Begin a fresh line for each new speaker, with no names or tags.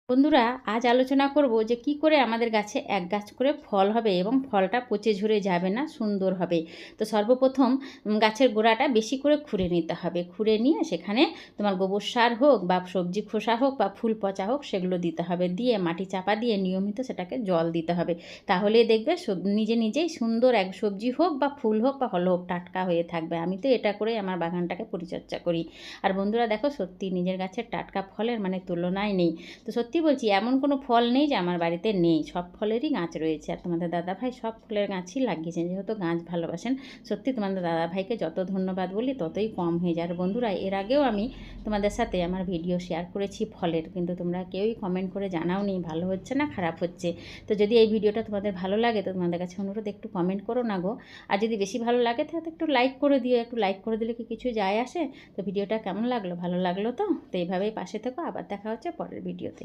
বন্ধুরা, আজ আলোচনা করব যে কি করে আমাদের গাছে এক গাছ করে ফল হবে এবং ফলটা পচে ঝরে যাবে না, সুন্দর হবে। তো সর্বপ্রথম গাছের গোড়াটা বেশি করে খুঁড়ে নিতে হবে। খুঁড়ে নিয়ে সেখানে তোমার গোবর সার হোক বা সবজি খোসা হোক বা ফুল পচা হোক সেগুলো দিতে হবে। দিয়ে মাটি চাপা দিয়ে নিয়মিত সেটাকে জল দিতে হবে। তাহলেই দেখবে নিজে নিজেই সুন্দর এক সবজি হোক বা ফুল হোক বা ফল হোক টাটকা হয়ে থাকবে। আমি তো এটা করেই আমার বাগানটাকে পরিচর্যা করি। আর বন্ধুরা দেখো, সত্যি নিজের গাছের টাটকা ফলের মানে তুলনায় নেই। তো সত্যি বলছি, এমন কোনো ফল নেই যে আমার বাড়িতে নেই, সব ফলেরই গাছ রয়েছে। আর তোমাদের দাদাভাই সব ফলের গাছই লাগিয়েছেন, যেহেতু গাছ ভালোবাসেন। সত্যি তোমাদের দাদাভাইকে যত ধন্যবাদ বলি ততই কম হয়ে যায়। আর বন্ধুরা, এর আগেও আমি তোমাদের সাথে আমার ভিডিও শেয়ার করেছি ফলের, কিন্তু তোমরা কেউই কমেন্ট করে জানাওনি ভালো হচ্ছে না খারাপ হচ্ছে। তো যদি এই ভিডিওটা তোমাদের ভালো লাগে তো তোমাদের কাছে অনুরোধ, একটু কমেন্ট করো না গো। আর যদি বেশি ভালো লাগে তাহলে একটু লাইক করে দিও। একটু লাইক করে দিলে কি কিছু যায় আসে? তো ভিডিওটা কেমন লাগলো? ভালো লাগলো তো? তো এইভাবেই পাশে থেকো। আবার দেখা হচ্ছে পরের ভিডিওতে।